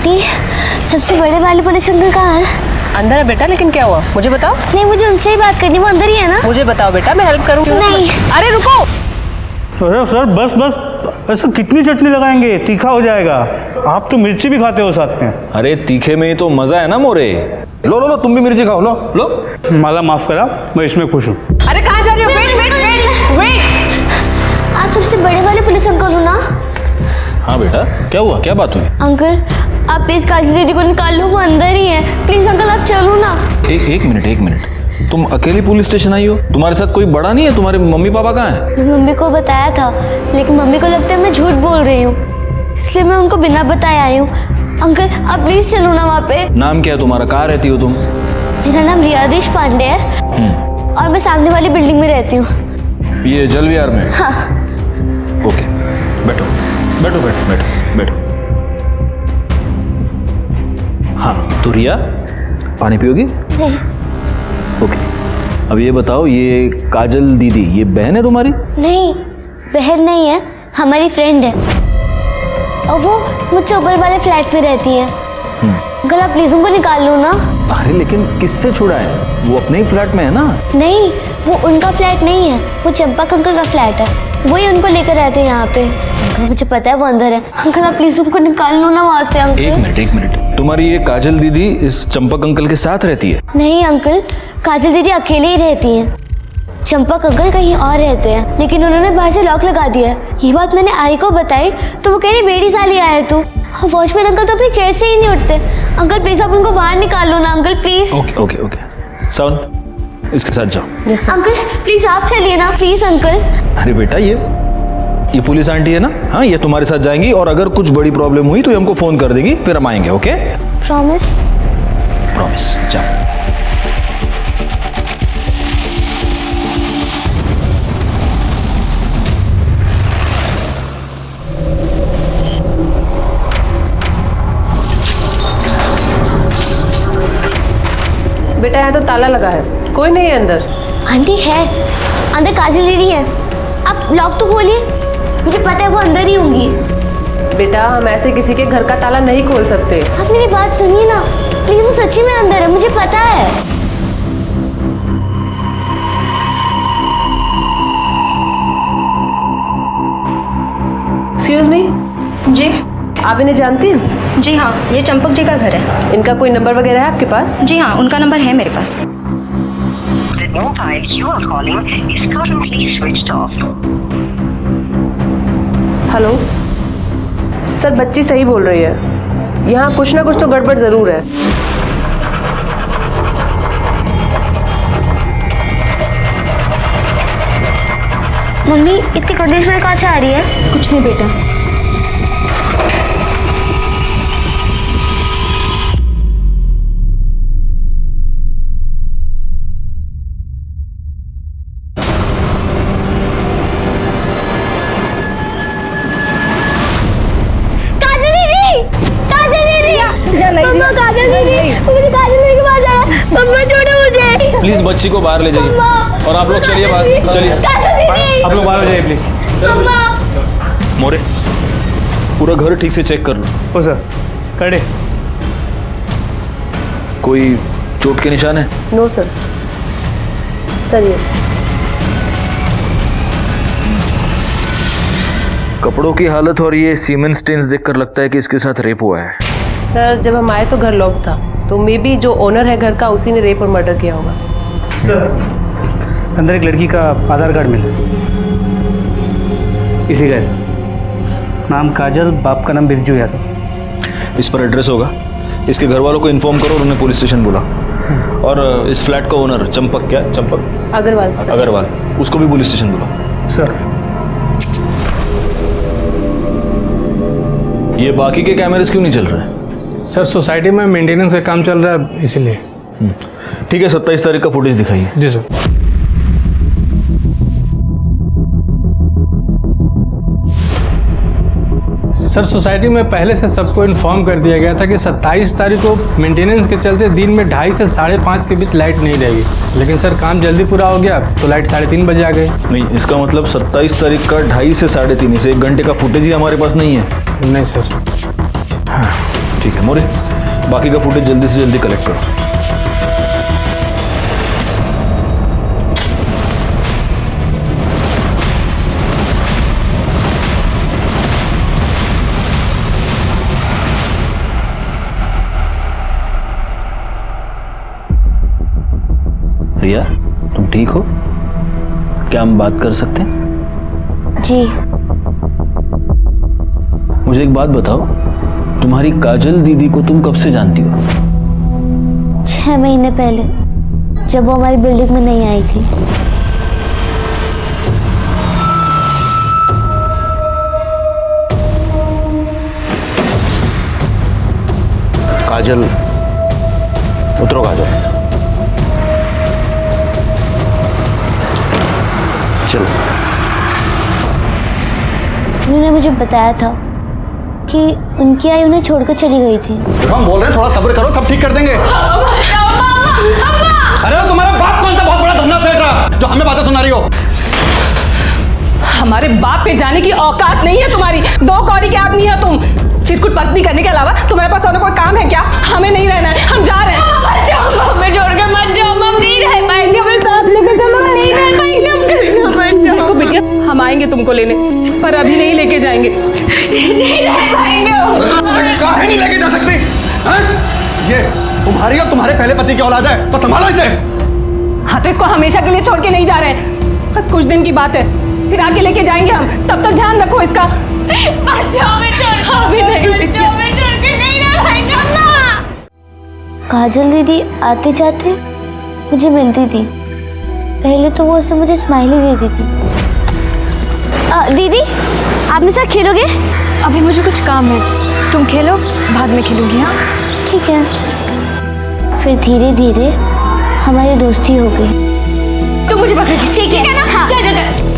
Aunty, सबसे बड़े वाले पुलिस अंकल कहाँ है? अंदर है बेटा, लेकिन क्या हुआ मुझे बताओ। नहीं, मुझे उनसे ही बात करनी, वो अंदर ही है ना? मुझे बताओ बेटा, मैं हेल्प करूँ। नहीं। अरे रुको। अरे सर बस बस, ऐसा कितनी चटनी लगाएंगे, तीखा हो जाएगा। आप तो मिर्ची भी खाते हो साथ में। अरे तीखे में ही तो मजा है ना मोरे। लो लो लो, तुम भी मिर्ची खाओ, लो लो। माला माफ करा, मैं इसमें खुश हूँ। अरे कहाँ जा रही हो? Wait wait wait wait. आप सबसे बड़े वाले पुलिस अंकल हो ना? हाँ बेटा, क्या हुआ, क्या बात हुई? अंकल, आप प्लीज काजल दीदी को निकाल लो, वो अंदर ही है। प्लीज अंकल, आप चलो ना। एक मिनट, तुम अकेली पुलिस स्टेशन आई हो? तुम्हारे साथ कोई बड़ा नहीं है? तुम्हारे मम्मी पापा कहाँ हैं? मैं मम्मी को बताया था, लेकिन मम्मी को लगता है मैं झूठ बोल रही हूँ, इसलिए मैं उनको बिना बताए आई हूँ। अंकल, आप प्लीज चलो ना वहाँ पे। नाम क्या है तुम्हारा, कहाँ रहती हो तुम? मेरा नाम रियादेश पांडे है और मैं सामने वाली बिल्डिंग में रहती हूँ। ये जल विहार में? हाँ। ओके, बैठो बैठो बैठो बैठो बैठो। हाँ तो रिया, पानी पियोगी? नहीं। ओके, अब ये बताओ, ये काजल दीदी ये बहन है तुम्हारी? नहीं, बहन नहीं है, हमारी फ्रेंड है और वो मुझसे ऊपर वाले फ्लैट में रहती है। अंकल, आप प्लीज उनको निकाल लो ना। अरे लेकिन किससे छुड़ा है? वो अपने ही फ्लैट में है ना? नहीं, वो उनका फ्लैट नहीं है, वो चंपक अंकल का फ्लैट है, वही उनको लेकर रहते हैं यहाँ पे। अंकल, मुझे पता है वो अंदर है। अंकल, आप प्लीज उनको निकाल लो ना वहाँ से। अंकल एक मिनट, तुम्हारी ये काजल दीदी इस चंपक अंकल के साथ रहती है? नहीं अंकल, काजल दीदी अकेले ही रहती हैं। चंपक अंकल कहीं और रहते हैं, लेकिन उन्होंने बाहर से लॉक लगा दिया है। ये बात मैंने आई को बताई तो वो कह रही बेड़ी साली आया तू। वॉचमैन अंकल तो अपनी चेयर से ही नहीं उठते। अंकल प्लीज आप उनको बाहर निकाल लो ना। Uncle please. ओके, सावन इसके साथ जाओ। अंकल प्लीज आप चलिए ना, प्लीज अंकल। अरे बेटा, ये पुलिस आंटी है ना? हाँ, ये तुम्हारे साथ जाएंगी और अगर कुछ बड़ी प्रॉब्लम हुई तो ये हमको फोन कर देगी, फिर हम आएंगे। ओके? प्रॉमिस? प्रॉमिस। जाओ। बेटा यहाँ तो ताला लगा है, कोई नहीं है अंदर। आंटी है अंदर, काजल दीदी है। आप लॉक तो खोलिए, मुझे पता है वो अंदर ही होंगी। बेटा, हम ऐसे किसी के घर का ताला नहीं खोल सकते। आप मेरी बात सुनिए ना प्लीज, वो सच्ची में अंदर है, मुझे पता है। एक्सक्यूज मी जी आप इन्हें जानती हैं? जी हाँ, ये चंपक जी का घर है। इनका कोई नंबर वगैरह है आपके पास? जी हाँ, उनका नंबर है मेरे पास। The mobile you are calling is currently switched off. Hello sir, बच्ची सही बोल रही है, यहाँ कुछ ना कुछ तो गड़बड़ जरूर है। मम्मी, इतनी गंदी स्मेल कहाँ से आ रही है? कुछ नहीं बेटा। मम्मा, काजल दीदी, मुझे काजल दीदी के पास जाना। मम्मा छोड़ो मुझे। प्लीज बच्ची को बाहर ले जाइए और आप लोग चलिए बाहर, चलिए काजल दीदी। आप लोग बाहर हो जाइए प्लीज। मम्मा। मोरे, पूरा घर ठीक से चेक कर लो। ओ सर, खड़े। कोई चोट के निशान है? No sir. सर ये कपड़ों की हालत और ये सीमेंट स्टेन्स देखकर लगता है कि इसके साथ रेप हुआ है। सर, जब हम आए तो घर लॉक था, तो मे बी जो ओनर है घर का उसी ने रेप और मर्डर किया होगा। सर, अंदर एक लड़की का आधार कार्ड मिला, इसी का है। नाम काजल, बाप का नाम बिरजू यादव। इस पर एड्रेस होगा, इसके घर वालों को इन्फॉर्म करो और उन्हें पुलिस स्टेशन बुला। और इस फ्लैट का ओनर चंपक, क्या चंपक अग्रवाल सर। अग्रवाल, उसको भी पुलिस स्टेशन बुला। सर, ये बाकी के कैमरेस क्यों नहीं चल रहे हैं? सर, सोसाइटी में मेंटेनेंस का काम चल रहा है इसलिए। ठीक है, 27 तारीख का फुटेज दिखाइए। जी सर। सर, सोसाइटी में पहले से सबको इन्फॉर्म कर दिया गया था कि 27 तारीख को मेंटेनेंस के चलते दिन में 2:30 से 5:30 के बीच लाइट नहीं रहेगी, लेकिन सर काम जल्दी पूरा हो गया तो लाइट 3:30 बजे आ गई। नहीं, इसका मतलब 27 तारीख का 2:30 से 3:30, इसे 1 घंटे का फुटेज ही हमारे पास नहीं है। नहीं सर। हाँ। ठीक है मोरे, बाकी का फुटेज जल्दी से जल्दी कलेक्ट करो। रिया, तुम ठीक हो? क्या हम बात कर सकते हैं? जी। मुझे एक बात बताओ, तुम्हारी काजल दीदी को तुम कब से जानती हो? 6 महीने पहले, जब वो हमारी बिल्डिंग में नहीं आई थी। काजल, उतरो काजल, चलो। उन्होंने मुझे बताया था कि उनकी आई उन्हें छोड़कर चली गई थी। देखो हम बोल रहे हैं, थोड़ा सब्र करो, सब ठीक कर देंगे। अरे तुम्हारा बाप कौन सा बहुत बड़ा धंधा सेठ रहा जो हमें बातें सुना रही हो? हमारे बाप पे जाने की औकात नहीं है तुम्हारी। 2 कौड़ी के आदमी हो तुम। चिटकुट पत्नी करने के अलावा तुम्हारे पास और कोई काम है क्या? हमें नहीं रहना है, हम जा रहे हैं। मत जाओ, हमें छोड़कर मत जाओ, हम नहीं रह पाएंगे, हमें साथ लेके चलो, हम नहीं रह पाएंगे, मत जाओ। देखो बिटिया, हम आएंगे तुमको लेने, पर अभी नहीं लेके जाएंगे। नहीं रह पाएंगे। काहे नहीं लेके जा सकती? ये तुम्हारी और तुम्हारे पहले पति की औलाद है, तो संभालो इसे। हाँ तो इसको हमेशा के लिए छोड़ के नहीं जा रहे हैं, बस कुछ दिन की बात है, फिर आके लेके जाएंगे हम। तब तक ध्यान रखो इसका। काजल दीदी आते जाते मुझे मिलती थी। पहले तो वो उससे मुझे स्माइली देती थी। दीदी, आप मेरे साथ खेलोगे? अभी मुझे कुछ काम है, तुम खेलो, बाद में खेलूंगी। हाँ ठीक है। फिर धीरे धीरे हमारी दोस्ती हो गई। तुम मुझे पकड़ ली, ठीक है ना? हाँ। चल चल चल।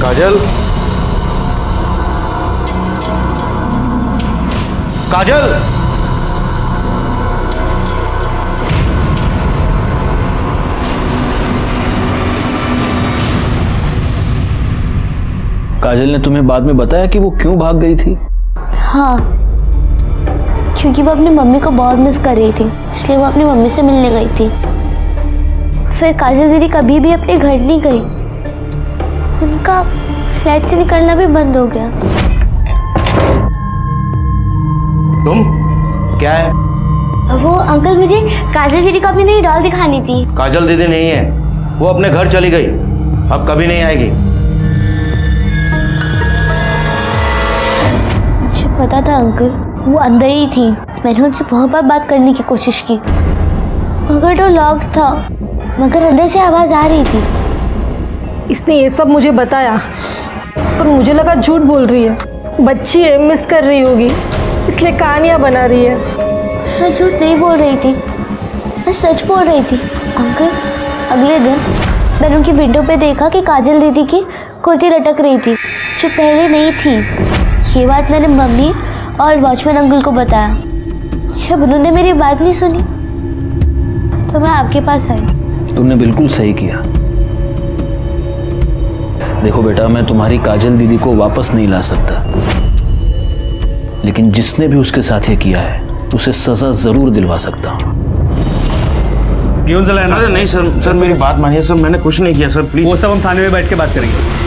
काजल, काजल, काजल ने तुम्हें बाद में बताया कि वो क्यों भाग गई थी? हाँ, क्योंकि वो अपनी मम्मी को बहुत मिस कर रही थी, इसलिए वो अपनी मम्मी से मिलने गई थी। फिर काजल दीदी कभी भी अपने घर नहीं गई। उनका फ्लैट से निकलना भी बंद हो गया। तुम क्या है? वो अंकल, मुझे काजल दीदी को अपनी नई डॉल दिखानी थी। काजल दीदी नहीं है, वो अपने घर चली गई, अब कभी नहीं आएगी। मुझे पता था अंकल, वो अंदर ही थी। मैंने उनसे बहुत बार बात करने की कोशिश की, मगर डोर लॉक था, मगर अंदर से आवाज आ रही थी। इसने ये सब मुझे बताया, पर मुझे लगा झूठ बोल रही है। बच्ची है, मिस कर रही होगी, इसलिए कहानियां बना रही है। मैं झूठ नहीं बोल रही थी, मैं सच बोल रही थी। अंकल, अगले दिन मैंने उनकी विंडो पे देखा कि काजल दीदी की कुर्ती लटक रही थी, जो पहले नहीं थी। ये बात मैंने मम्मी और वॉचमैन अंकल को बताया। जब उन्होंने मेरी बात नहीं सुनी तो मैं आपके पास आई। तुमने बिल्कुल सही किया। देखो बेटा, मैं तुम्हारी काजल दीदी को वापस नहीं ला सकता, लेकिन जिसने भी उसके साथ ये किया है उसे सजा जरूर दिलवा सकता हूँ। क्यों चलाना? अरे नहीं सर, सर मेरी बात मानिए सर, मैंने कुछ नहीं किया सर, प्लीज। वो सब हम थाने में बैठ के बात करेंगे।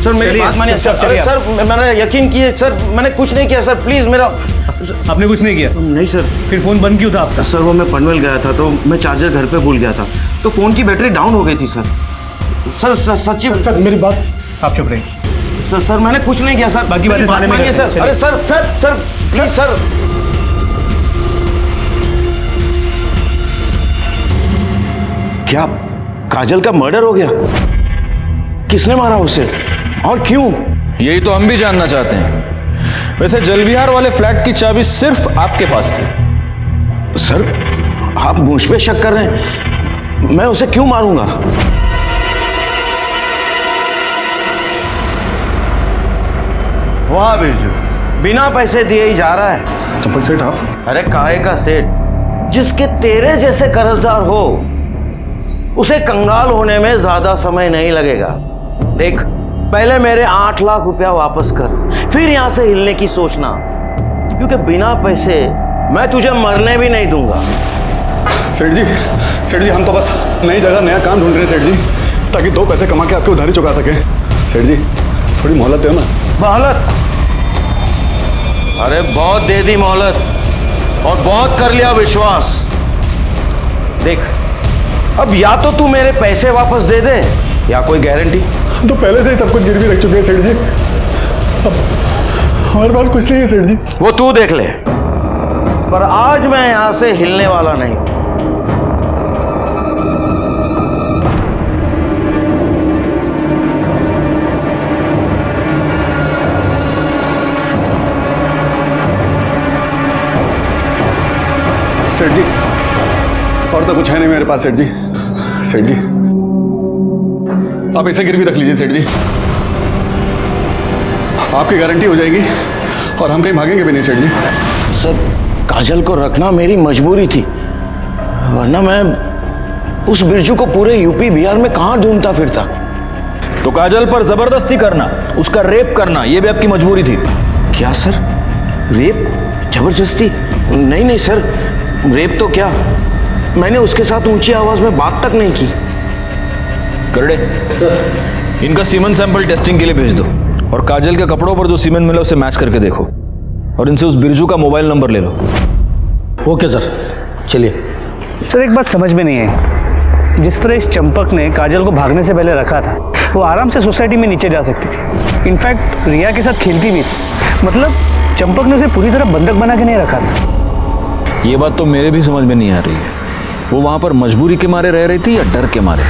सर मेरी बात मानिए सर। अरे सर, मैंने यकीन किए सर, मैंने कुछ नहीं किया सर, प्लीज मेरा। आपने कुछ नहीं किया? नहीं सर। फिर फोन बंद क्यों था आपका? सर वो मैं पनवेल गया था, तो मैं चार्जर घर पे भूल गया था, तो फोन की बैटरी डाउन हो गई थी सर। सर सच्ची सर मेरी बात, आप चुप रहिए। सर मैंने कुछ नहीं किया सर, बाकी बातें थाने में मानिए करते हैं, सर। अरे sir sir sir please sir. क्या काजल का मर्डर हो गया? किसने मारा उसे और क्यों? यही तो हम भी जानना चाहते हैं। वैसे जलविहार वाले फ्लैट की चाबी सिर्फ आपके पास थी। सर आप मुझ पे शक कर रहे हैं? मैं उसे क्यों मारूंगा? वाह बिरजू, बिना पैसे दिए ही जा रहा है। चप्पल सेठ आप? अरे काहे का सेठ? जिसके तेरे जैसे कर्जदार हो उसे कंगाल होने में ज्यादा समय नहीं लगेगा। देख, पहले मेरे 8 लाख रुपया वापस कर, फिर यहां से हिलने की सोचना, क्योंकि बिना पैसे मैं तुझे मरने भी नहीं दूंगा। सेठ जी हम तो बस नई जगह नया काम ढूंढ रहे हैं सेठ जी, ताकि 2 पैसे कमा के आपकी उधारी चुका सके। सेठ जी थोड़ी मोहलत दो ना। मोहलत? अरे बहुत दे दी मोहलत और बहुत कर लिया विश्वास। देख, अब या तो तू मेरे पैसे वापस दे दे या कोई गारंटी। तो पहले से ही सब कुछ गिरवी रख चुके हैं सेठ जी, अब हमारे पास कुछ नहीं है सेठ जी। वो तू देख ले, पर आज मैं यहां से हिलने वाला नहीं। सेठ जी और तो कुछ है नहीं मेरे पास सेठ जी। सेठ जी आप इसे गिरवी रख लीजिए सेठ जी, आपकी गारंटी हो जाएगी और हम कहीं भागेंगे भी नहीं सेठ जी। सर, काजल को रखना मेरी मजबूरी थी, वरना मैं उस बिरजू को पूरे यूपी बिहार में कहां ढूंढता फिरता। तो काजल पर जबरदस्ती करना, उसका रेप करना, यह भी आपकी मजबूरी थी? क्या सर? रेप? जबरदस्ती? नहीं नहीं सर, रेप तो क्या, मैंने उसके साथ ऊंची आवाज में बात तक नहीं की। करड़े सर, इनका सीमेंट सैंपल टेस्टिंग के लिए भेज दो और काजल के कपड़ों पर जो सीमेंट मिला उसे मैच करके देखो और इनसे उस बिरजू का मोबाइल नंबर ले लो। ओके सर, चलिए। सर एक बात समझ में नहीं आई, जिस तरह इस चंपक ने काजल को भागने से पहले रखा था, वो आराम से सोसाइटी में नीचे जा सकती थी। इनफैक्ट रिया के साथ खेलती भी थी, मतलब चंपक ने उसे पूरी तरह बंधक बना के नहीं रखा था। ये बात तो मेरे भी समझ में नहीं आ रही है, वो वहां पर मजबूरी के मारे रह रही थी या डर के मारे?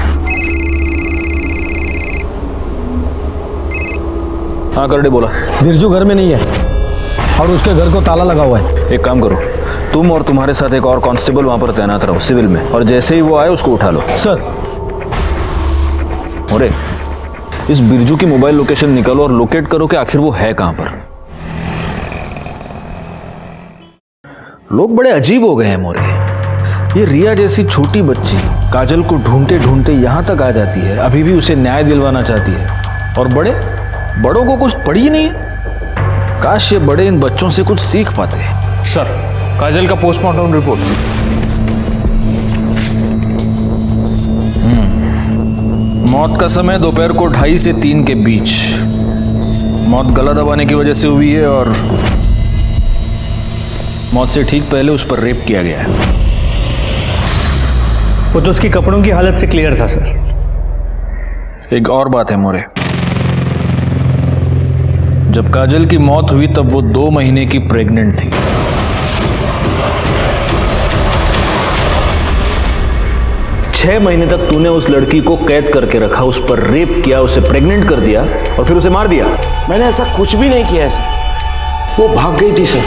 हाँ करड़े बोला। बिरजू घर में नहीं है और उसके घर को ताला लगा हुआ है। एक काम करो, तुम और तुम्हारे साथ एक और कांस्टेबल वहां पर तैनात रहो सिविल में, और जैसे ही वो आए उसको उठा लो। सर। अरे इस बिरजू की मोबाइल लोकेशन निकालो और लोकेट करो कि आखिर वो है कहां पर। लोग बड़े अजीब हो गए हैं मोरे। ये रिया जैसी छोटी बच्ची काजल को ढूंढते ढूंढते यहां तक आ जाती है, अभी भी उसे न्याय दिलवाना चाहती है, और बड़ों को कुछ पड़ी ही नहीं। काश ये बड़े इन बच्चों से कुछ सीख पाते। सर, काजल का पोस्टमार्टम रिपोर्ट। मौत का समय दोपहर को 2:30 से 3 के बीच। मौत गला दबाने की वजह से हुई है और मौत से ठीक पहले उस पर रेप किया गया है। वो तो उसकी कपड़ों की हालत से क्लियर था सर। एक और बात है मोरे, जब काजल की मौत हुई तब वो 2 महीने की प्रेग्नेंट थी। छह महीने तक तूने उस लड़की को कैद करके रखा, उस पर रेप किया, उसे प्रेग्नेंट कर दिया और फिर उसे मार दिया। मैंने ऐसा कुछ भी नहीं किया है सर, वो भाग गई थी सर,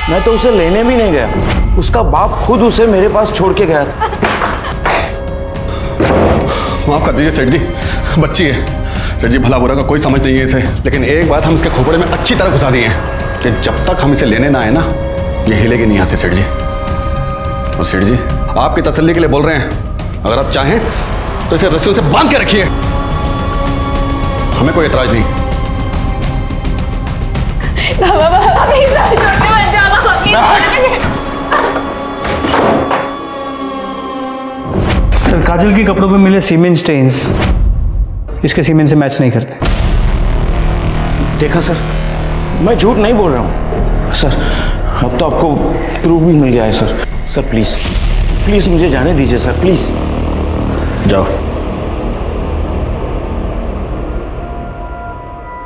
मैं तो उसे लेने भी नहीं गया, उसका बाप खुद उसे मेरे पास छोड़ के गया था। माफ कर दीजिए सेठ जी, बच्ची है सेठ जी, भला बुरा का कोई समझ नहीं है इसे, लेकिन एक बात हम इसके खोपड़े में अच्छी तरह घुसा दिए हैं कि जब तक हम इसे लेने ना आए ना, ये हिलेगी नहीं यहाँ से सेठ जी। और सेठ जी आपकी तसल्ली के लिए बोल रहे हैं, अगर आप चाहें तो इसे रस्सियों से बांध के रखिए, हमें कोई एतराज नहीं। सर, काजल के कपड़ों पे मिले सीमेंट स्टेन्स इसके सीमेंट से मैच नहीं करते। देखा सर, मैं झूठ नहीं बोल रहा हूँ सर, अब तो आपको प्रूफ भी मिल गया है सर। सर प्लीज प्लीज मुझे जाने दीजिए सर, प्लीज। जाओ।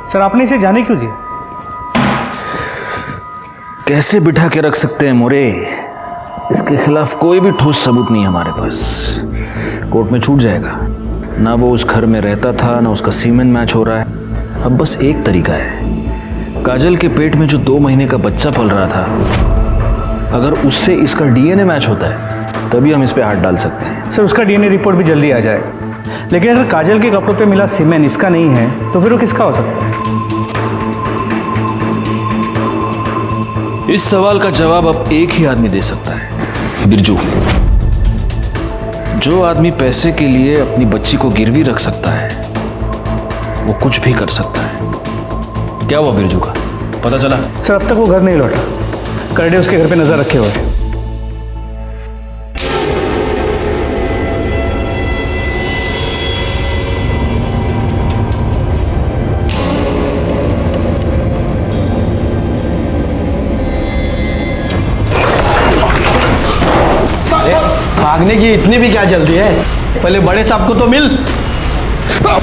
सर, आपने इसे जाने क्यों दिया? कैसे बिठा के रख सकते हैं मोरे, इसके खिलाफ कोई भी ठोस सबूत नहीं हमारे पास, कोर्ट में छूट जाएगा। ना वो उस घर में रहता था, ना उसका सीमेंट मैच हो रहा है। अब बस एक तरीका है, काजल के पेट में जो 2 महीने का बच्चा पल रहा था, अगर उससे इसका डीएनए मैच होता है तभी हम इस पे हाथ डाल सकते हैं। सर, उसका डीएनए रिपोर्ट भी जल्दी आ जाए, लेकिन अगर काजल के कपड़ों पे मिला सीमेंट इसका नहीं है तो फिर वो किसका हो सकता है? इस सवाल का जवाब अब एक ही आदमी दे सकता है, बिरजू। जो आदमी पैसे के लिए अपनी बच्ची को गिरवी रख सकता है वो कुछ भी कर सकता है। क्या हुआ बिरजू का, पता चला? सर अब तक वो घर नहीं लौटा। करडे उसके घर पे नजर रखे हुए हैं। भागने की इतनी भी क्या जल्दी है? पहले बड़े साहब को तो मिल। साहब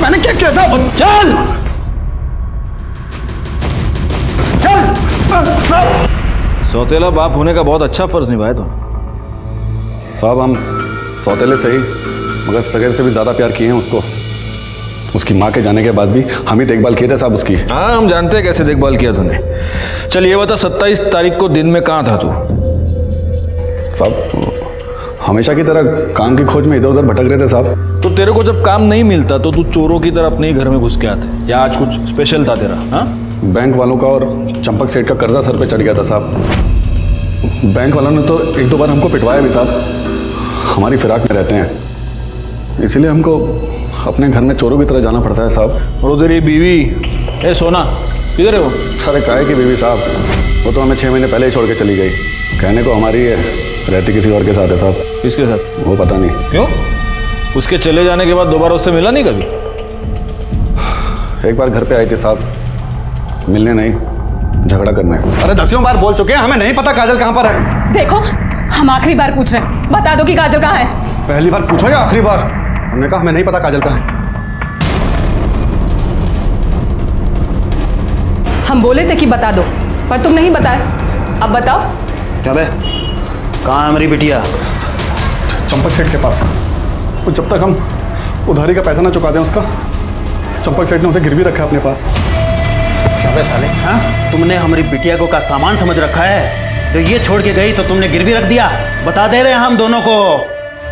मैंने क्या किया? साहब चल चल। सौतेला बाप होने का बहुत अच्छा फर्ज निभाया तुम। साहब हम सौतेले से ही मगर सगे से भी ज़्यादा प्यार किए हैं उसको। उसकी माँ के जाने के बाद भी हम ही देखभाल किए थे साहब उसकी। हाँ हम जानते हैं कैसे देखभाल किया तूने। चल ये बता 27 तारीख को दिन में कहाँ था तू? साहब हमेशा की तरह काम की खोज में इधर उधर भटक रहे थे साहब। तो तेरे को जब काम नहीं मिलता तो तू चोरों की तरह अपने ही घर में घुस के आते, या आज कुछ स्पेशल था तेरा? हाँ बैंक वालों का और चंपक सेठ का कर्जा सर पे चढ़ गया था साहब। बैंक वालों ने तो एक दो बार हमको पिटवाया भी साहब। हमारी फिराक में रहते हैं इसीलिए हमको अपने घर में चोरों की तरह जाना पड़ता है साहब। और उधर ये बीवी, ए सोना किधर है वो? अरे काहे की बीवी साहब, वो तो हमें 6 महीने पहले ही छोड़ के चली गई। कहने को हमारी है, रहती किसी और के साथ है साहब। किसके साथ? वो पता नहीं। क्यों? उसके चले जाने के बाद दोबारा उससे मिला नहीं कभी? एक बार घर पे आई थी साहब, मिलने नहीं झगड़ा करने। अरे 10 बार बोल चुके हैं, हमें नहीं पता काजल कहाँ पर है। देखो हम आखिरी बार पूछ रहे हैं, बता दो कि काजल कहाँ है। पहली बार पूछो या आखिरी बार? हमने कहा हमें नहीं पता काजल कहाँ है। हम बोले थे कि बता दो पर तुम नहीं बताए, अब बताओ। क्या बे, कहाँ है हमारी बिटिया? चंपक सेठ के पास। वो जब तक हम उधारी का पैसा ना चुका दें उसका, चंपक सेठ ने उसे गिरवी रखा है अपने पास। क्या बे साले, हाँ? तुमने हमारी बिटिया को का सामान समझ रखा है? तो ये छोड़ के गई तो तुमने गिरवी रख दिया। बता दे रहे हैं हम दोनों को,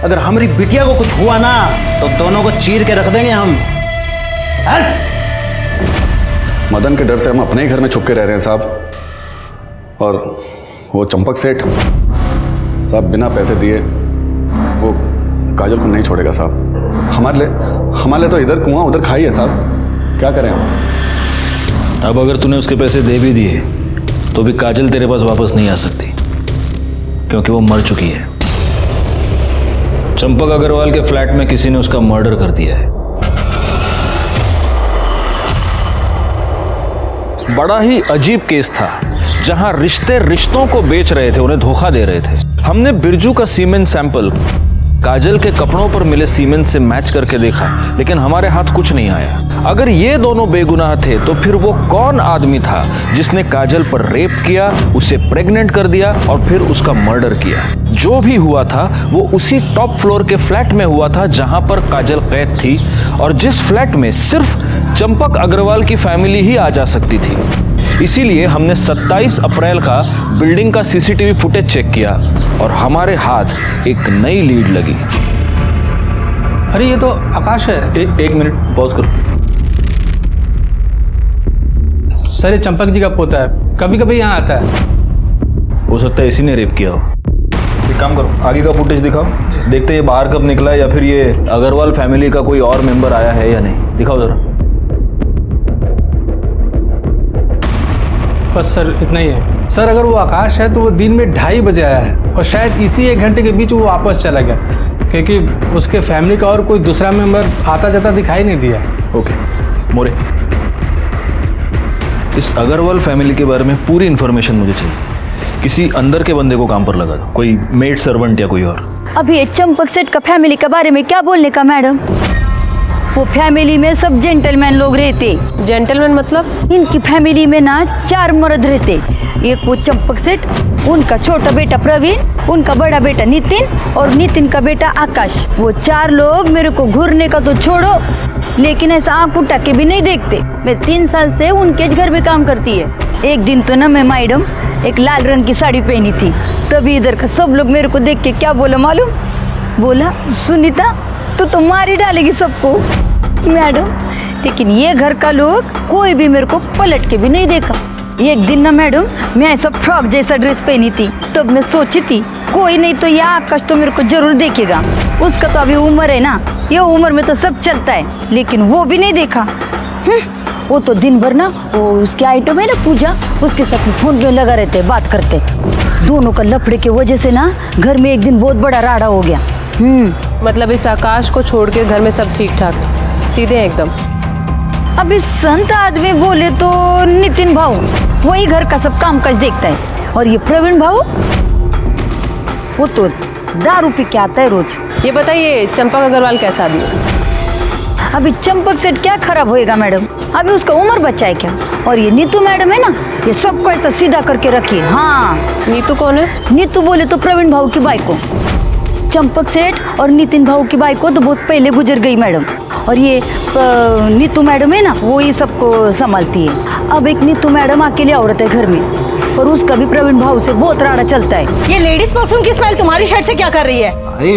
अगर हमारी बिटिया को कुछ हुआ ना तो दोनों को चीर के रख देंगे हम। मदन के डर से हम अपने ही घर में छुप के रह रहे हैं साहब। और वो चंपक सेठ साहब बिना पैसे दिए वो काजल को नहीं छोड़ेगा साहब। हमारे लिए तो इधर कुआं उधर खाई है साहब, क्या करें हम? अब अगर तूने उसके पैसे दे भी दिए तो भी काजल तेरे पास वापस नहीं आ सकती, क्योंकि वो मर चुकी है। चंपक अग्रवाल के फ्लैट में किसी ने उसका मर्डर कर दिया है। बड़ा ही अजीब केस था, जहां रिश्ते रिश्तों को बेच रहे थे, उन्हें धोखा दे रहे थे। हमने बिरजू का सीमेंट सैंपल काजल के कपड़ों पर मिले सीमेंट से मैच करके देखा, लेकिन हमारे हाथ कुछ नहीं आया। अगर ये दोनों बेगुनाह थे तो फिर वो कौन आदमी था जिसने काजल पर रेप किया, उसे प्रेग्नेंट कर दिया और फिर उसका मर्डर किया? जो भी हुआ था वो उसी टॉप फ्लोर के फ्लैट में हुआ था जहां पर काजल कैद थी, और जिस फ्लैट में सिर्फ चंपक अग्रवाल की फैमिली ही आ जा सकती थी। इसीलिए हमने 27 अप्रैल का बिल्डिंग का सीसीटीवी फुटेज चेक किया और हमारे हाथ एक नई लीड लगी। अरे ये तो आकाश है। एक मिनट पॉज करो। सर ये चंपक जी का पोता है, कभी कभी यहाँ आता है। हो सकता है इसी ने रेप किया हो। एक काम करो, आगे का फुटेज दिखाओ, देखते ये बाहर कब निकला है या फिर ये अग्रवाल फैमिली का कोई और मेंबर आया है या नहीं। दिखाओ जरा। बस सर इतना ही है। सर अगर वो आकाश है तो वो दिन में 2:30 बजे आया है और शायद इसी 1 घंटे के बीच वो वापस चला गया, क्योंकि उसके फैमिली का और कोई दूसरा मेंबर आता जाता दिखाई नहीं दिया। ओके मोरे, इस अग्रवाल फैमिली के बारे में पूरी इन्फॉर्मेशन मुझे चाहिए। किसी अंदर के बंदे को काम पर लगा दो, कोई मेड सर्वेंट या कोई और। अभी ये चंपक सेठ का फैमिली के बारे में क्या बोलने का मैडम? वो फैमिली में सब जेंटलमैन लोग रहते। जेंटलमैन मतलब? इनकी फैमिली में ना 4 मर्द रहते। एक वो चंपक सेठ, उनका छोटा बेटा प्रवीण, उनका बड़ा बेटा नितिन और नितिन का बेटा आकाश। वो 4 लोग मेरे को घूरने का तो छोड़ो, लेकिन ऐसा आंख उठा के भी नहीं देखते। मैं 3 साल से उनके घर में काम करती है। एक दिन तो ना मैं मैडम एक लाल रंग की साड़ी पहनी थी, तभी इधर का सब लोग मेरे को देख के क्या बोला मालूम? बोला सुनीता तू तो मार ही डालेगी सबको। मैडम लेकिन ये घर का लोग कोई भी मेरे को पलट के भी नहीं देखा। एक दिन ना मैडम, मैं ऐसा फ्रॉक जैसा ड्रेस पहनी थी, तब मैं सोची थी कोई नहीं तो यह आकाश तो मेरे को जरूर देखेगा। उसका तो अभी उम्र है ना, ये उम्र में तो सब चलता है, लेकिन वो भी नहीं देखा। वो तो दिन भर ना वो उसके आइटम है ना पूजा, उसके साथ में फोन पे लगा रहते, बात करते। दोनों का लफड़े की वजह से ना घर में एक दिन बहुत बड़ा राड़ा हो गया। मतलब इस आकाश को छोड़ के घर में सब ठीक ठाक सीधे हैं एकदम। अब इस संत आदमी बोले तो नितिन भाऊ वही घर का सब काम काज देखता है, और ये प्रवीण भाऊ वो तो दारू पी के आता है रोज। ये बताइए चंपक अग्रवाल कैसा आदमी है? अभी चंपक सेट क्या खराब होएगा मैडम, अभी उसका उम्र बच्चा है क्या। और ये नीतू मैडम है ना, ये सबको ऐसा सीधा करके रखी। हाँ, नीतू कौन है? नीतू बोले तो प्रवीण भाऊ की बाइको। चंपक सेठ और नितिन भाऊ की बाइको तो बहुत पहले गुजर गई मैडम, और ये नीतू मैडम है ना, वो ही सबको संभालती है। अब एक नीतू मैडम अकेली औरत है घर में, और उसका भी प्रवीण भाऊ से बहुत राड़ा चलता है। ये लेडीज परफ्यूम की स्मेल तुम्हारी शर्ट से क्या कर रही है? अरे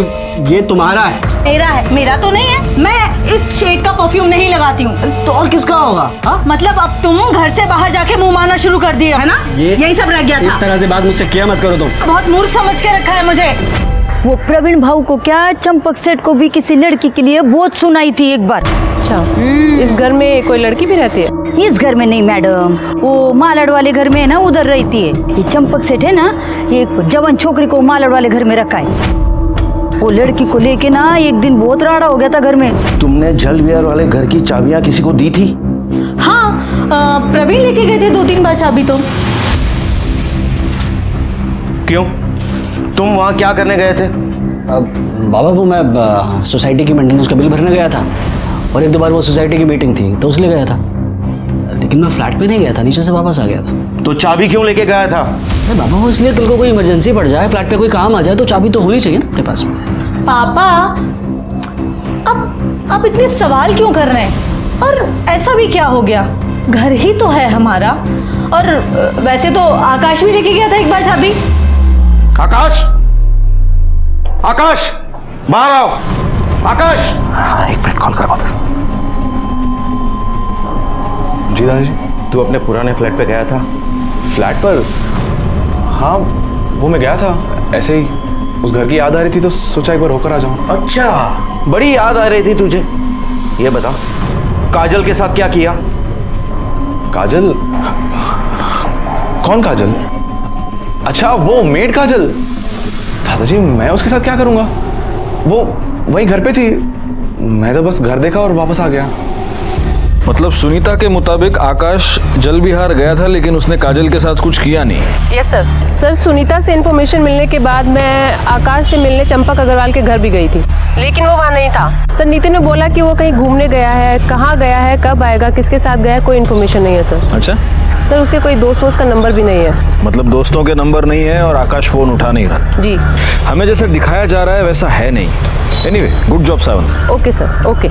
ये तुम्हारा है। मेरा है? मेरा तो नहीं है, मैं इस शेड का परफ्यूम नहीं लगाती हूँ। तो और किसका होगा? मतलब अब तुम घर से बाहर जाके मुंह मारना शुरू कर दिए है ना? यही सब रह गया था। इस तरह से बात मुझसे किया मत करो तुम। बहुत मूर्ख समझ के रखा है मुझे। वो प्रवीण भाऊ को क्या, चंपक सेठ को भी किसी लड़की के लिए बहुत सुनाई थी एक बार। अच्छा, इस घर में कोई लड़की भी रहती है? इस घर में नहीं मैडम, वो मालाड वाले घर में है ना, उधर रहती है। ये चंपक सेठ है ना, एक जवान छोकरी को मालाड वाले घर में रखा है। वो लड़की को लेके ना एक दिन बहुत राड़ा हो गया था घर में। तुमने जल विहार वाले घर की चाबियां किसी को दी थी? हाँ, प्रवीण लेके गए थे 2-3 बार चाबी तो। क्यों, तुम वहां क्या करने गए थे? बाबा वो मैं सोसाइटी की मेंटेनेंस का बिल भरने गया था, और 1-2 बार वो सोसाइटी की मीटिंग थी तो उसलिए गया था, लेकिन मैं फ्लैट पे नहीं गया था, नीचे से वापस आ गया था। तो चाबी क्यों लेके गया था? अरे बाबा वो इसलिए कल को कोई इमरजेंसी पड़ जाए, फ्लैट पे कोई काम आ जाए तो चाबी तो होनी चाहिए ना अपने पास में। पापा अब इतने सवाल क्यों कर रहे हैं? और ऐसा भी क्या हो गया, घर ही तो है हमारा। और वैसे तो आकाश भी लेके गया था एक बार चाबी। आकाश, आकाश बाहर आओ। आकाश, एक मिनट कॉल कर वापस। जी दादाजी। तू अपने पुराने फ्लैट पे गया था? फ्लैट पर? हाँ वो मैं गया था, ऐसे ही उस घर की याद आ रही थी तो सोचा एक बार होकर आ जाऊं। अच्छा, बड़ी याद आ रही थी तुझे। ये बता, काजल के साथ क्या किया? काजल? कौन काजल? अच्छा वो मेड काजल। दादाजी मैं उसके साथ क्या करूंगा, वो वहीं घर पे थी, मैं तो बस घर देखा और वापस आ गया। मतलब सुनीता के मुताबिक आकाश जल विहार गया था, लेकिन उसने काजल के साथ कुछ किया नहीं। Yes sir. सर सुनीता से इन्फॉर्मेशन मिलने के बाद मैं आकाश से मिलने चंपक अग्रवाल के घर भी गई थी, लेकिन वो वहाँ नहीं था। सर नितिन ने बोला कि वो कहीं घूमने गया है, कहाँ गया है, कब आएगा, किसके साथ गया है, कोई इन्फॉर्मेशन नहीं है सर। अच्छा सर उसके कोई दोस्त का नंबर भी नहीं है। मतलब दोस्तों के नंबर नहीं है और आकाश फोन उठा नहीं रहा? जी। हमें जैसा दिखाया जा रहा है वैसा है नहीं। Anyway, good job Sawan. Okay sir, okay.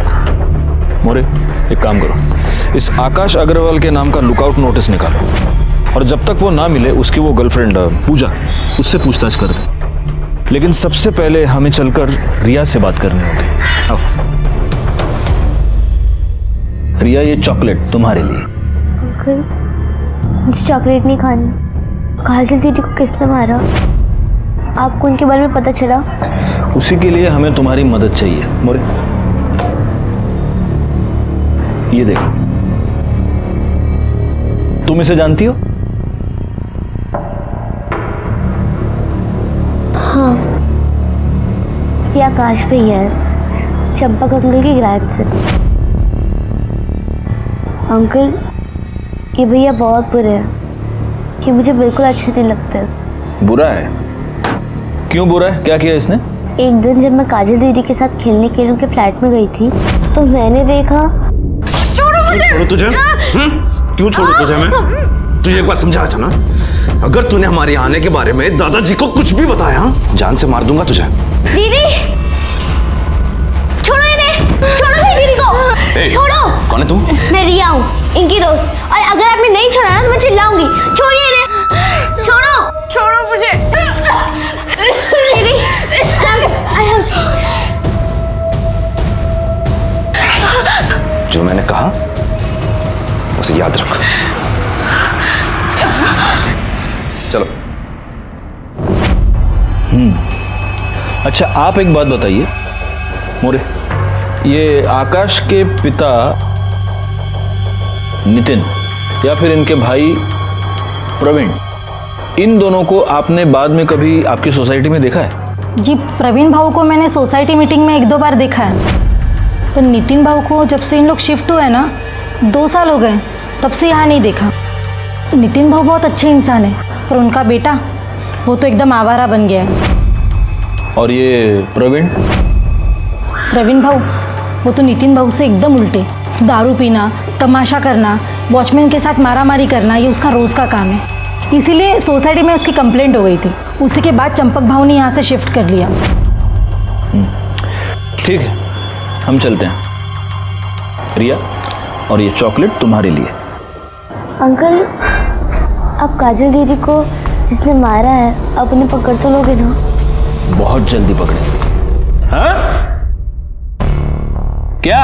More एक काम करो, इस आकाश अग्रवाल के नाम का लुकआउट नोटिस निकालो, और जब तक वो ना मिले उसकी वो गर्लफ्रेंड पूजा, उससे पूछताछ कर दे। लेकिन सबसे पहले हमें चलकर रिया से बात करनी होगी। आओ रिया, ये चॉकलेट तुम्हारे लिए। अंकल मुझे चॉकलेट नहीं खानी। काजल दीदी को किसने मारा? आपको उनके बारे में पता चला? उसी के लिए हमें तुम्हारी मदद चाहिए। मोरे ये देखो, तुम इसे जानती हो? हाँ, ये आकाश भैया है, चंपक अंकल की ग्रैंड से। अंकल ये भैया बहुत बुरे हैं, कि मुझे बिल्कुल अच्छे नहीं लगते। बुरा है? क्यों बुरा है, क्या किया इसने? एक दिन जब मैं काजल दीदी के साथ खेलने के लिए उनके फ्लैट में गई थी तो मैंने देखा। छोड़ो तुझे? क्यों छोड़ू तुझे? मैं तुझे एक बार समझाया था ना, अगर तूने हमारे आने के बारे में दादाजी को कुछ भी बताया जान से मार दूंगा तुझे। दीदी छोड़ो इन्हें, छोड़ो मेरी दीदी को। छोड़ो। कौन है तू? मैं रिया हूँ, इनकी दोस्त, और अगर आपने नहीं छोड़ा ना तो मैं चिल्लाऊंगी। छोड़िए इन्हें, छोड़ो। छोड़ो मुझे। दीदी जो मैंने कहा उसे याद रख। चलो। अच्छा, आप एक बात बताइए मोरे, ये आकाश के पिता नितिन या फिर इनके भाई प्रवीण, इन दोनों को आपने बाद में कभी आपकी सोसाइटी में देखा है? जी, प्रवीण भाऊ को मैंने सोसाइटी मीटिंग में 1-2 बार देखा है, पर नितिन भाऊ को जब से इन लोग शिफ्ट हुए ना 2 साल हो गए, तब से यहाँ नहीं देखा। नितिन भाऊ बहुत अच्छे इंसान है, पर उनका बेटा वो तो एकदम आवारा बन गया है। और ये प्रवीण भाऊ वो तो नितिन भाऊ से एकदम उल्टे। दारू पीना, तमाशा करना, वॉचमैन के साथ मारामारी करना, ये उसका रोज़ का काम है। इसीलिए सोसाइटी में उसकी कंप्लेंट हो गई थी। उसी के बाद चंपक भाऊ ने यहाँ से शिफ्ट कर लिया। ठीक है, हम चलते हैं। रिया, और ये चॉकलेट तुम्हारे लिए। अंकल, आप काजल दीदी को जिसने मारा है अपने पकड़ तो लोगे ना? बहुत जल्दी पकड़े। हाँ? क्या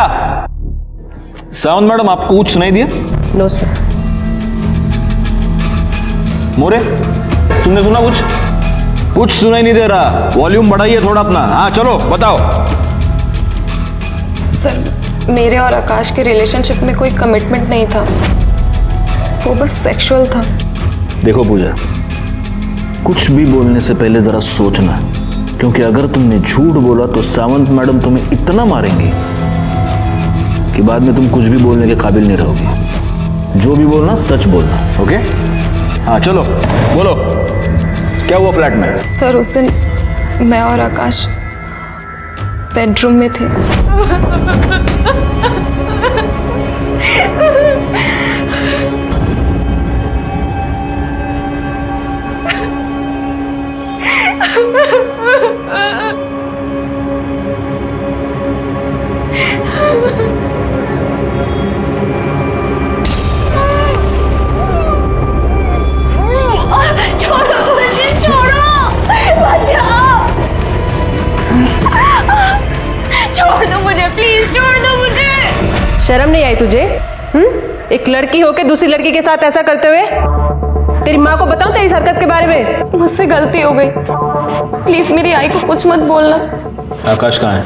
सावंत मैडम, आपको कुछ सुनाई दिया? No sir. मोरे, तुमने सुना कुछ? कुछ सुनाई नहीं दे रहा। वॉल्यूम बढ़ाइए थोड़ा अपना। हाँ चलो बताओ। सर, मेरे और आकाश के रिलेशनशिप में कोई कमिटमेंट नहीं था, वो बस सेक्सुअल था। देखो पूजा, कुछ भी बोलने से पहले जरा सोचना, क्योंकि अगर तुमने झूठ बोला तो सावंत मैडम तुम्हें इतना मारेंगी कि बाद में तुम कुछ भी बोलने के काबिल नहीं रहोगे। जो भी बोलना सच बोलना, ओके? हाँ चलो बोलो, क्या हुआ फ्लैट में? सर, उस दिन मैं और आकाश बेडरूम में थे। छोड़ दो मुझे, प्लीज छोड़ दो मुझे। शर्म नहीं आई तुझे? एक लड़की होके दूसरी लड़की के साथ ऐसा करते हुए? तेरी माँ को बताऊं तेरी हरकत के बारे में? मुझसे गलती हो गई, प्लीज मेरी आई को कुछ मत बोलना। आकाश कहाँ है?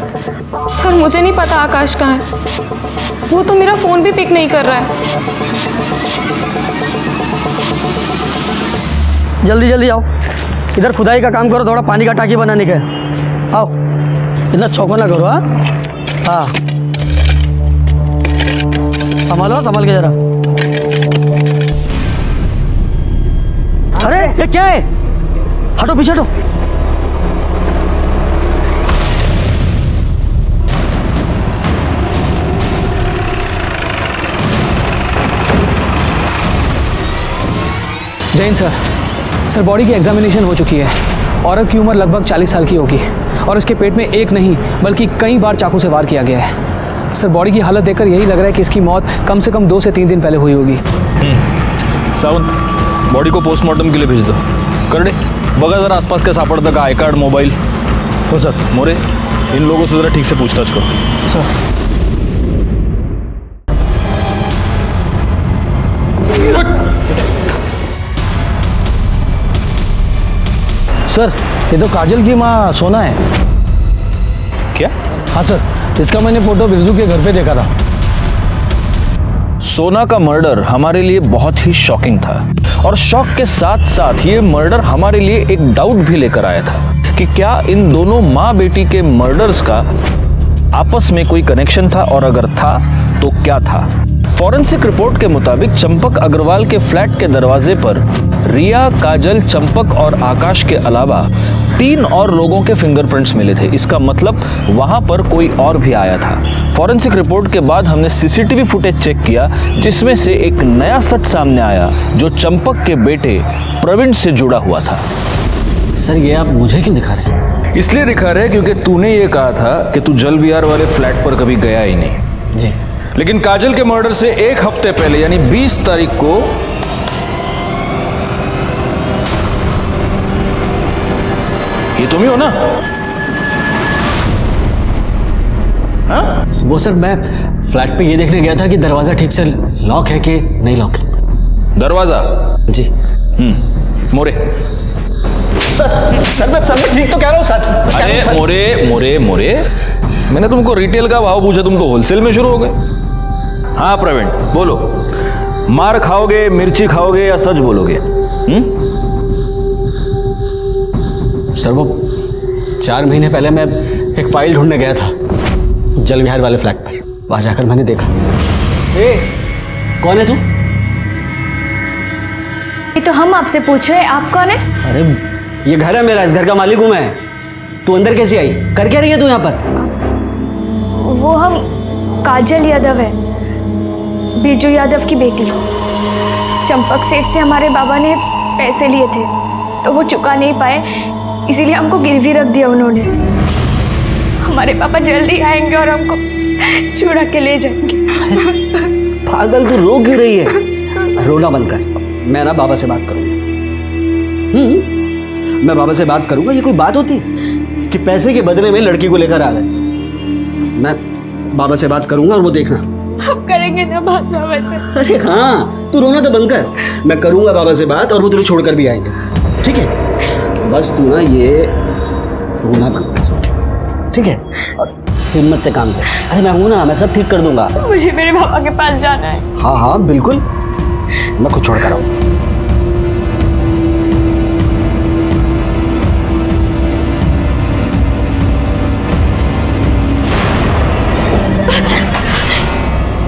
सर, मुझे नहीं पता आकाश कहाँ है। वो तो मेरा फोन भी पिक नहीं कर रहा है। जल्दी जल्दी आओ, इधर खुदाई का काम करो, थोड़ा पानी का टाकी बनाने का है। आओ, इतना चौको ना करो। हाँ, संभालो, संभाल के जरा। अरे ये क्या है? हटो, पीछे हटो। जैन सर, बॉडी की एग्जामिनेशन हो चुकी है। औरत की उम्र लगभग 40 साल की होगी और इसके पेट में एक नहीं बल्कि कई बार चाकू से वार किया गया है। सर, बॉडी की हालत देखकर यही लग रहा है कि इसकी मौत कम से कम 2 से 3 दिन पहले हुई होगी। सावंत, बॉडी को पोस्टमार्टम के लिए भेज दो। करडे, बघा जरा आसपास का सापड़ता का आई कार्ड, मोबाइल। हो सर। मोरे, इन लोगों से जरा ठीक से पूछताछ करो। सर। सर, ये तो काजल की माँ सोना है। क्या? हाँ सर, इसका मैंने फोटो बिरजू के घर पे देखा था। सोना का मर्डर हमारे लिए बहुत ही शॉकिंग था, और शॉक के साथ साथ ये मर्डर हमारे लिए एक डाउट भी लेकर आया था कि क्या इन दोनों माँ बेटी के मर्डर्स का आपस में कोई कनेक्शन था, और अगर था तो क्या था। फॉरेंसिक रिपोर्ट के मुताबिक चंपक अग्रवाल के फ्लैट के दरवाजे पर रिया, काजल, चंपक और आकाश के अलावा 3 और लोगों के फिंगरप्रिंट्स मिले थे। इसका मतलब वहां पर कोई और भी आया था। फॉरेंसिक रिपोर्ट के बाद हमने सीसीटीवी फुटेज चेक किया, जिसमें से एक नया सच सामने आया जो चंपक के बेटे प्रवीण से जुड़ा हुआ था। सर, ये आप मुझे क्यों दिखा रहे हैं? इसलिए दिखा रहे क्योंकि तूने ये कहा था कि तू जल विहार वाले फ्लैट पर कभी गया ही नहीं। जी। लेकिन काजल के मर्डर से 1 हफ्ते पहले यानी 20 तारीख को ये तुम ही हो ना? हाँ? वो सर मैं फ्लैट पे ये देखने गया था कि दरवाज़ा ठीक से लॉक है कि नहीं लॉक है। दरवाजा? जी। मोरे। सर मैं ठीक तो कह रहा हूँ सर। अरे मोरे मैंने तुमको रिटेल का भाव पूछा, तुम तो होलसेल में शुरू हो गए। हाँ प्रवीण बोलो, मार खाओगे, मिर्ची खाओगे या सच बोलोगे? सर वो 4 महीने पहले मैं एक फाइल ढूंढने गया था जल विहार वाले फ्लैट पर। वहां जाकर मैंने देखा। ए, कौन है तू? ये तो हम आपसे पूछ रहे हैं, आप कौन है? अरे ये घर है मेरा, इस घर का मालिक हूं मैं। तू अंदर कैसे आई? कर क्या रही है तू यहाँ पर? वो हम काजल यादव है, बिरजू यादव की बेटी। चंपक सेठ से हमारे बाबा ने पैसे लिए थे तो वो चुका नहीं पाए, इसीलिए हमको गिरवी रख दिया उन्होंने। हमारे पापा जल्दी आएंगे और हमको छुड़ा के ले जाएंगे। पागल तू रो क्यों रही है? रोना बंद कर, मैं ना बाबा से बात करूंगा। मैं बाबा से बात करूंगा। ये कोई बात होती कि पैसे के बदले में लड़की को लेकर आ गए? मैं बाबा से बात करूंगा और वो देखना। हम करेंगे ना बात बाबा से। अरे हाँ, तू रोना तो बंद कर, मैं करूंगा बाबा से बात और वो तुझे छोड़कर भी आएंगे, ठीक है? बस तू ना ये रोना बंद कर, ठीक है? और हिम्मत से काम कर। अरे मैं हूं ना, मैं सब ठीक कर दूंगा। मुझे मेरे पापा के पास जाना है। हाँ हाँ बिल्कुल, मैं खुद छोड़ कर आऊँ।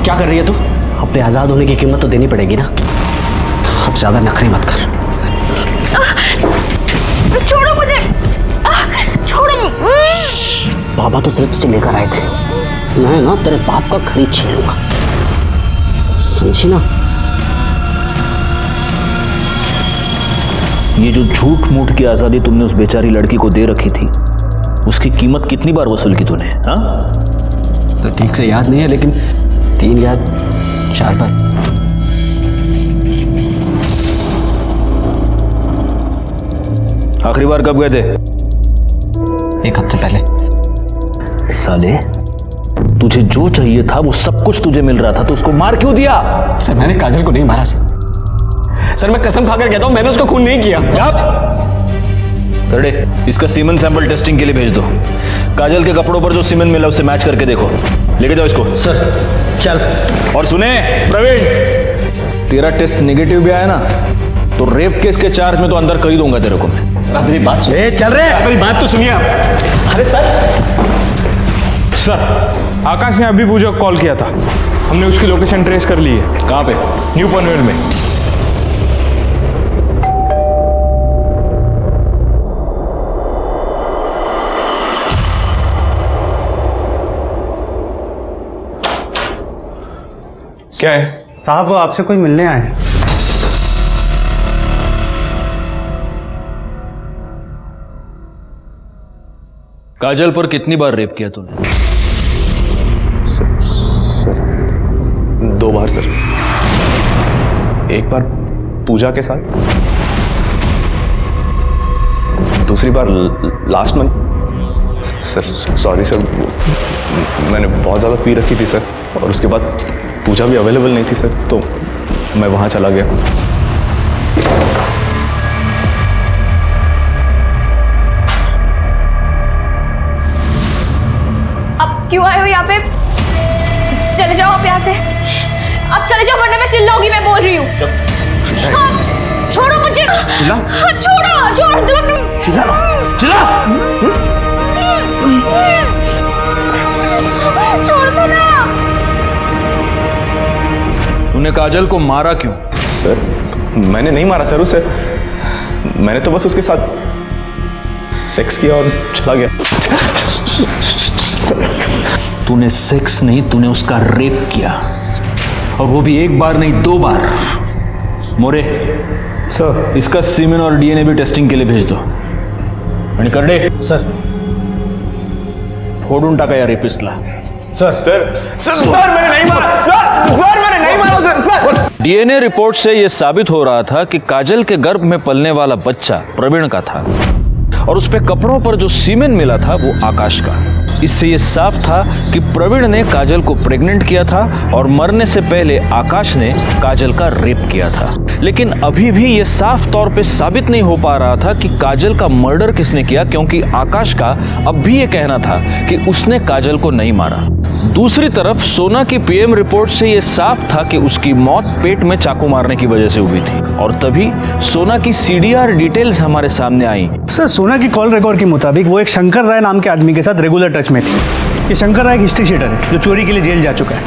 क्या कर रही है तू? अपने आजाद होने की कीमत तो देनी पड़ेगी ना। अब ज्यादा नखरे मत कर। छोड़ो मुझे, छोड़ो। बाबा तो सिर्फ तुझे लेकर आए थे, मैं ना तेरे बाप का खरीद छीन लूंगा, समझी ना? ये जो झूठ मूठ की आजादी तुमने उस बेचारी लड़की को दे रखी थी, उसकी कीमत कितनी बार वसूल की तूने? हाँ तो ठीक से याद नहीं है, लेकिन 3 या 4 बार। आखिरी बार कब गए थे? 1 हफ्ते पहले। साले, तुझे जो चाहिए था वो सब कुछ तुझे मिल रहा था, तो उसको मार क्यों दिया? सर मैंने काजल को नहीं मारा सर, मैं कसम खाकर कहता हूं मैंने उसका खून नहीं किया। करडे, इसका सीमेंट सैंपल टेस्टिंग के लिए भेज दो। काजल के कपड़ों पर जो सीमेंट मिला उससे मैच करके देखो। लेके जाओ इसको। सर चल। और सुने प्रवीण, तेरा टेस्ट नेगेटिव भी आया ना तो रेप केस के चार्ज में तो अंदर कर ही दूंगा तेरे को मैं। मेरी बात सुन। चल रहे, मेरी बात तो सुनिए आप। अरे सर, आकाश ने अभी पूजा को कॉल किया था, हमने उसकी लोकेशन ट्रेस कर ली है। कहाँ पे? न्यू पनवेल में। क्या है? साहब वो आपसे कोई मिलने आए हैं। काजल पर कितनी बार रेप किया तूने? सर 2 बार सर। एक बार पूजा के साथ, दूसरी बार last month. Sir sorry sir, मैंने बहुत ज़्यादा पी रखी थी सर, और उसके बाद पूजा भी अवेलेबल नहीं थी सर, तो मैं वहाँ चला गया। अब क्यों आए हो यहाँ पे? चले जाओ आप यहाँ से, अब चले जाओ वरना मैं चिल्लाऊंगी। मैं बोल रही हूँ। छोड़ो मुझे। चिल्ला? छोड़ो, छोड़ दो। चिल्ला, चिल्ला। छोड़ दो ना। तूने काजल को मारा क्यों? सर मैंने नहीं मारा सर उसे, मैंने तो बस उसके साथ सेक्स किया और चला गया। तूने सेक्स नहीं, तूने उसका रेप किया, और वो भी 1 बार नहीं 2 बार। मोरे सर, इसका सीमेन और डीएनए भी टेस्टिंग के लिए भेज दो। आणि करडे सर, फोडून टाका या रेपिस्टला। सर मैंने नहीं मारा सर मैंने नहीं मारा सर। डीएनए रिपोर्ट से यह साबित हो रहा था कि काजल के गर्भ में पलने वाला बच्चा प्रवीण का था, और उस पे कपड़ों पर जो सीमेन मिला था वो आकाश का। इससे ये साफ था कि प्रवीण ने काजल को प्रेग्नेंट किया था और मरने से पहले आकाश ने काजल का रेप किया था। लेकिन अभी भी ये साफ तौर पे साबित नहीं हो पा रहा था कि काजल का मर्डर किसने किया, क्योंकि आकाश का अब भी ये कहना था कि उसने काजल को नहीं मारा। दूसरी तरफ सोना की पीएम रिपोर्ट से ये साफ था कि उसकी मौत पेट में चाकू मारने की वजह से हुई थी। और तभी सोना की सीडीआर डिटेल्स हमारे सामने आई। सर, सोना की कॉल रिकॉर्ड के मुताबिक वो एक शंकर राय नाम के आदमी के साथ रेगुलर टच में थी। ये शंकर राय एक हिस्ट्री शीटर है जो चोरी के लिए जेल जा चुका है।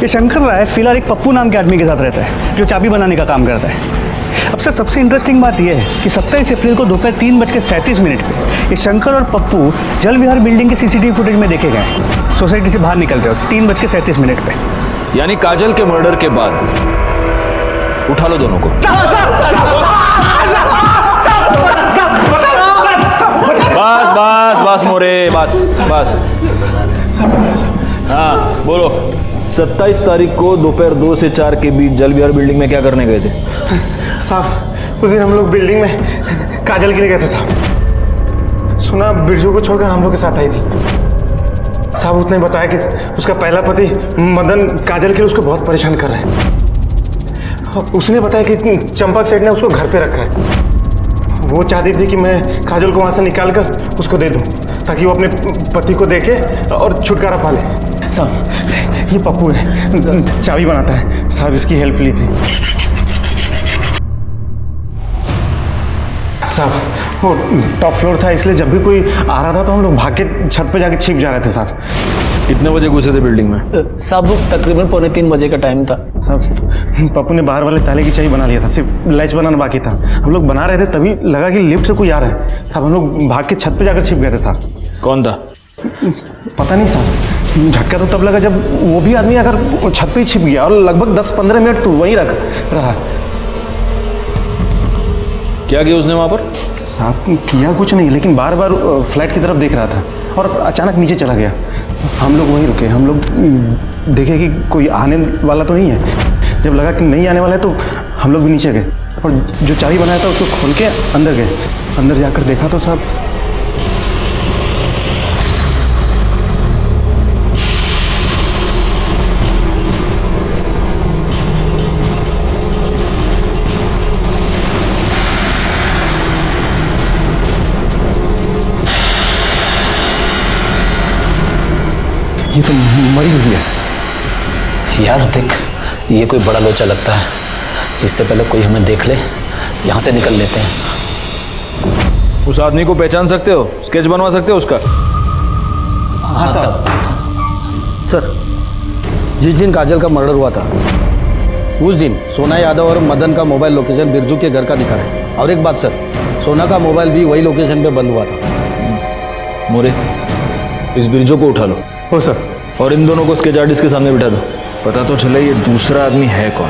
ये शंकर राय फिलहाल एक पप्पू नाम के आदमी के साथ रहता है जो चाबी बनाने का काम करता है। अब सर, सबसे इंटरेस्टिंग बात यह है कि 27 अप्रैल को दोपहर 3:37 पे ये शंकर और पप्पू जल विहार बिल्डिंग के सीसीटीवी फुटेज में देखे गए सोसाइटी से बाहर निकल रहे हो 3:37 पे। यानी काजल के मर्डर के बाद उठा लो दोनों को। बस बस बस मोरे, बस। हाँ बोलो, 27 तारीख को दोपहर 2 से 4 के बीच जल विहार बिल्डिंग में क्या करने गए थे? साहब, उस दिन हम लोग बिल्डिंग में काजल के लिए गए थे साहब। सुना बिरजू को छोड़कर हम लोग के साथ आई थी साहब। उसने बताया कि उसका पहला पति मदन काजल के लिए उसको बहुत परेशान कर रहा है। उसने बताया कि चंपक सेठ ने उसको घर पे रखा है। वो चाहती थी कि मैं काजल को वहाँ से निकाल कर उसको दे दूँ ताकि वो अपने पति को देखे और छुटकारा पा ले। साहब, ये पप्पू है, चाबी बनाता है साहब, इसकी हेल्प ली थी साहब। वो टॉप फ्लोर था इसलिए जब भी कोई आ रहा था तो हम लोग भाग के छत पे जाके छिप जा रहे थे साहब। कितने बजे घुसे थे बिल्डिंग में? साहब, वो तकरीबन 2:45 बजे का टाइम था साहब। पप्पू ने बाहर वाले ताले की चाबी बना लिया था, सिर्फ लैच बनाना बाकी था। हम लोग बना रहे थे तभी लगा कि लिफ्ट से कोई आ रहा है साहब। हम लोग भाग के छत पे जाकर छिप गए थे साहब। कौन था? पता नहीं साहब, झटका तो तब लगा जब वो भी आदमी अगर छत पे ही छिप गया और लगभग 10-15 मिनट तो वहीं रहा। क्या किया उसने वहां पर? साहब, किया कुछ नहीं, लेकिन बार बार फ्लैट की तरफ देख रहा था और अचानक नीचे चला गया। हम लोग वहीं रुके, हम लोग देखे कि कोई आने वाला तो नहीं है। जब लगा कि नहीं आने वाला है तो हम लोग भी नीचे गए और जो चाबी बनाया था उसको खोल के अंदर गए। अंदर जाकर देखा तो साहब ये तो मरी हुई है। यार देख, ये कोई बड़ा लोचा लगता है। इससे पहले कोई हमें देख ले, यहाँ से निकल लेते हैं। उस आदमी को पहचान सकते हो? स्केच बनवा सकते हो उसका? हाँ साहब। सर, जिस दिन काजल का मर्डर हुआ था उस दिन सोना यादव और मदन का मोबाइल लोकेशन बिरजू के घर का दिखा है। और एक बात सर, सोना का मोबाइल भी वही लोकेशन पे बंद हुआ था। मोरे, इस बिरजू को उठा लो। हो सर। और इन दोनों को स्केच आर्टिस्ट के सामने बिठा दो, पता तो चले ये दूसरा आदमी है कौन।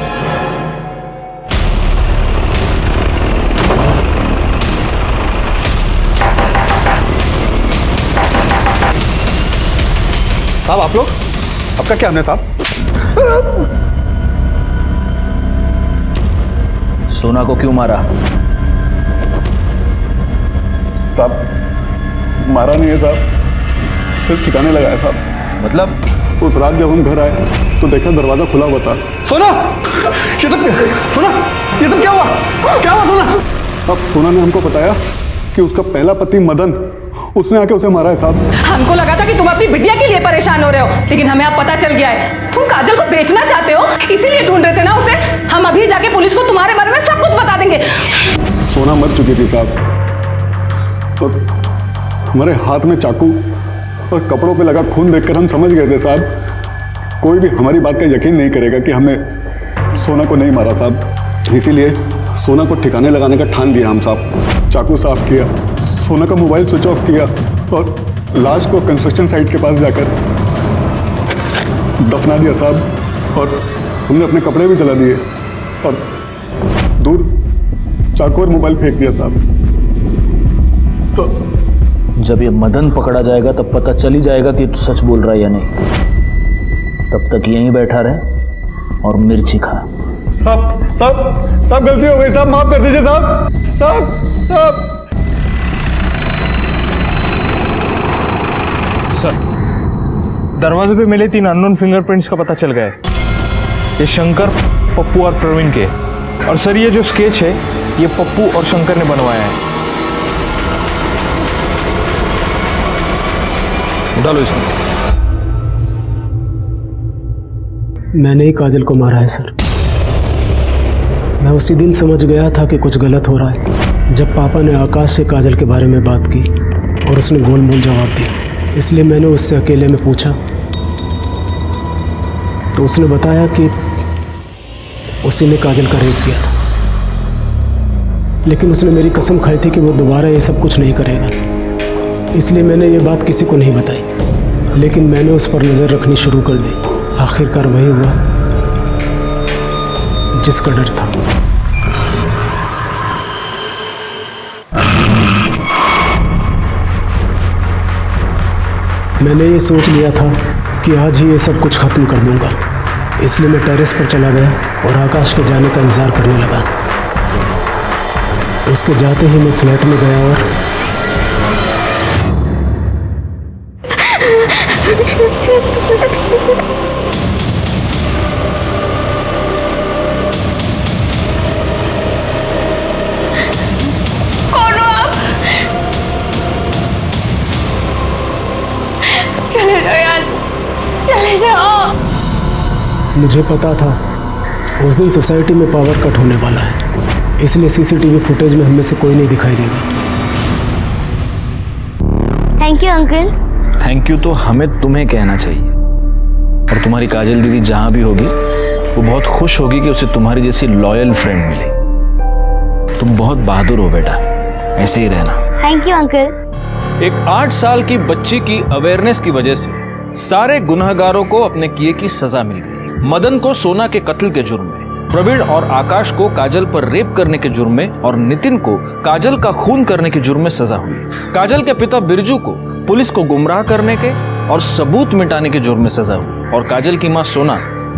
साहब, आप लोग, आपका क्या हमने साहब? सोना को क्यों मारा? साहब, मारा नहीं है साहब, सिर्फ ठिकाने लगाया साहब। मतलब? उस रात जब हम घर आए तो देखा दरवाजा खुला हुआ था। सोना, ये सब क्या हुआ? क्या हुआ सोना? अब सोना ने हमको बताया कि उसका पहला पति मदन, उसने आके उसे मारा है साहब। हमको लगा था कि तुम अपनी बिटिया के लिए परेशान हो रहे हो, लेकिन हमें अब पता चल गया है तुम काजल को बेचना चाहते हो, इसीलिए ढूंढ रहे थे ना उसे। हम अभी जाके पुलिस को तुम्हारे बारे में सब कुछ बता देंगे। सोना मर चुकी थी साहब, और हमारे हाथ में चाकू और कपड़ों पे लगा खून देखकर हम समझ गए थे साहब, कोई भी हमारी बात का यकीन नहीं करेगा कि हमने सोना को नहीं मारा साहब। इसीलिए सोना को ठिकाने लगाने का ठान लिया हम साहब। चाकू साफ किया, सोना का मोबाइल स्विच ऑफ किया और लाश को कंस्ट्रक्शन साइट के पास जाकर दफना दिया साहब। और हमने अपने कपड़े भी जला दिए और दूर चाकू और मोबाइल फेंक दिया साहब। तो जब ये मदन पकड़ा जाएगा तब पता चल ही जाएगा कि तू सच बोल रहा है या नहीं। तब तक यहीं बैठा रहे और मिर्ची खा। सब गलती हो गई साहब, माफ कर दीजिए साहब। साहब सर, दरवाजे पे मिले 3 अननोन फिंगरप्रिंट्स का पता चल गया है। ये शंकर, पप्पू और प्रवीण के। और सर ये जो स्केच है ये पप्पू और शंकर ने बनवाया है। उठा लो इसको। मैंने ही काजल को मारा है सर। मैं उसी दिन समझ गया था कि कुछ गलत हो रहा है जब पापा ने आकाश से काजल के बारे में बात की और उसने गोलमोल जवाब दिया। इसलिए मैंने उससे अकेले में पूछा तो उसने बताया कि उसी ने काजल का रेप किया था, लेकिन उसने मेरी कसम खाई थी कि वो दोबारा ये सब कुछ नहीं करेगा। इसलिए मैंने ये बात किसी को नहीं बताई, लेकिन मैंने उस पर नज़र रखनी शुरू कर दी। आखिरकार वही हुआ जिसका डर था। मैंने ये सोच लिया था कि आज ही ये सब कुछ खत्म कर दूंगा, इसलिए मैं टेरेस पर चला गया और आकाश के जाने का इंतजार करने लगा। उसके जाते ही मैं फ्लैट में गया और कौन हो आप? चले जाओ यहाँ से, चले जाओ। मुझे पता था उस दिन सोसाइटी में पावर कट होने वाला है, इसलिए सीसीटीवी फुटेज में हमें से कोई नहीं दिखाई देगा। Thank you uncle. Thank you तो हमें तुम्हें कहना चाहिए। और तुम्हारी काजल दीदी जहां भी होगी वो बहुत खुश होगी कि उसे तुम्हारी जैसी लॉयल फ्रेंड मिली। तुम बहुत बहादुर हो बेटा, ऐसे ही रहना। Thank you uncle. एक 8 साल की बच्ची की अवेयरनेस की वजह से सारे गुनहगारों को अपने किए की सजा मिल गई। मदन को सोना के कत्ल के जुर्म में, प्रवीण और आकाश को काजल पर रेप करने के जुर्म में और नितिन को काजल का खून करने के जुर्म में सजा हुई। काजल के पिता बिरजू को पुलिस को गुमराह करने के और सबूत मिटाने के जुर्म में सजा हुई। और काजल की मां सोना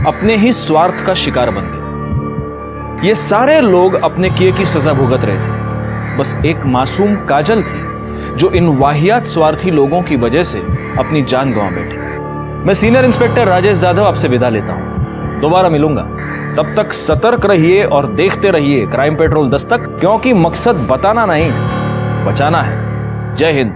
अपने ही स्वार्थ का शिकार बन गई। ये सारे लोग अपने किए की सजा भुगत रहे थे। बस एक मासूम काजल थी जो इन वाहियात स्वार्थी लोगों की वजह से अपनी जान गंवा बैठी। मैं सीनियर इंस्पेक्टर राजेश जाधव आपसे विदा लेता हूं। दोबारा मिलूंगा, तब तक सतर्क रहिए और देखते रहिए क्राइम पेट्रोल दस्तक, क्योंकि मकसद बताना नहीं, बचाना है। जय हिंद।